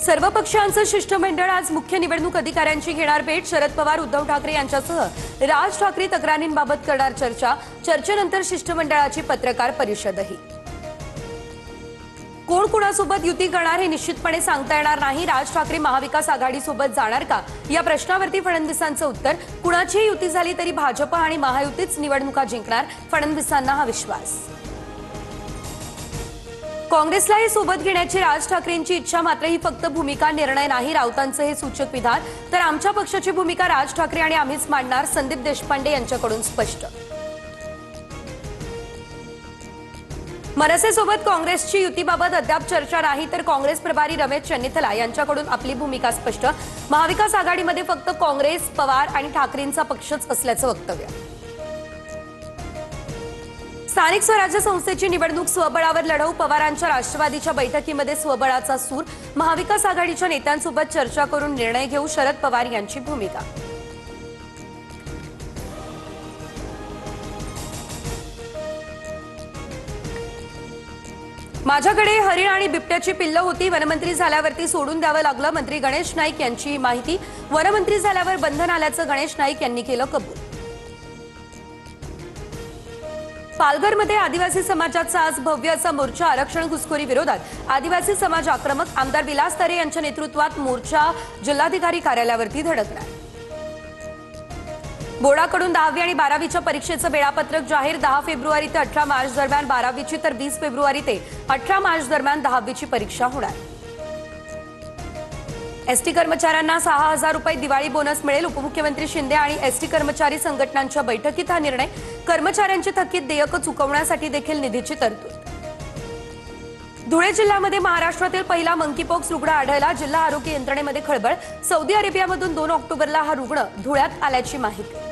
सर्व पक्षांचं शिष्टमंडळ आज मुख्य निवडणूक अधिकाऱ्यांची घेणार भेट। शरद पवार, उद्धव ठाकरे यांच्यासह राज ठाकरे तक्रारींबाबत करणार चर्चा। चर्चेनंतर शिष्टमंडळाची पत्रकार परिषदही। कोण कोणासोबत युती करणार हे निश्चितपणे सांगता येणार नाही। राज ठाकरे महाविकास आघाडीसोबत जाणार का या प्रश्नावरती फडणवीसांचं उत्तर, कुणाचीही युती झाली तरी भाजप आणि महायुतीच निवडणुका जिंकणार, फडणवीसांना हा विश्वास। काँग्रेसलाही सोबत घेण्याची राज ठाकरेंची इच्छा, मात्र ही फक्त भूमिका निर्णय नाही। राऊतांचं हे सूचक विधान, तर आमच्या पक्षाची भूमिका राज ठाकरे आणि आम्हीच मांडणार, संदीप देशपांडे यांच्याकडून स्पष्ट। मनसेसोबत काँग्रेसची युतीबाबत अद्याप चर्चा नाही, तर काँग्रेस प्रभारी रमेश चन्नीथला यांच्याकडून आपली भूमिका स्पष्ट। महाविकास आघाडीमध्ये फक्त काँग्रेस, पवार आणि ठाकरेंचा पक्षच असल्याचं वक्तव्य। स्थानिक स्वराज्य संस्थेची निवडणूक स्वबळावर लढवू, पवारांच्या राष्ट्रवादीच्या बैठकीमध्ये स्वबळाचा सूर। महाविकास आघाडीच्या नेत्यांसोबत चर्चा करून निर्णय घेऊ, शरद पवार यांची भूमिका। माझ्याकडे हरिण आणि बिबट्याची पिल्लं होती, वनमंत्री झाल्यावरती सोडून द्यावं लागलं, मंत्री गणेश नाईक यांची माहिती। वनमंत्री झाल्यावर बंधन आल्याचं गणेश नाईक यांनी केलं कबूल। पालघरमध्ये आदिवासी समाजाचा आज भव्य असा मोर्चा। आरक्षण घुसखोरी विरोधात आदिवासी समाज आक्रमक। आमदार विलास तरे यांच्या नेतृत्वात मोर्चा जिल्हाधिकारी कार्यालयावरती धडकणार। बोर्डाकडून 10वी आणि 12वीच्या परीक्षेचं वेळापत्रक जाहीर। 10 फेब्रुवारी ते 18 मार्च दरम्यान 12वीची, तर 20 फेब्रुवारी ते 18 मार्च दरम्यान 10वीची परीक्षा होणार। एसटी कर्मचाऱ्यांना 6,000 रुपये दिवाळी बोनस मिळेल। उपमुख्यमंत्री शिंदे आणि एसटी कर्मचारी संघटनांच्या बैठकीत हा निर्णय। कर्मचाऱ्यांची थकीत देयक चुकवण्यासाठी देखील निधीची तरतूद। धुळे जिल्ह्यामध्ये महाराष्ट्रातील पहिला मंकीपॉक्स रुग्ण आढळला। जिल्हा आरोग्य यंत्रणेमध्ये खळबळ। सौदी अरेबियामधून 2 ऑक्टोबरला हा रुग्ण धुळ्यात आल्याची माहिती।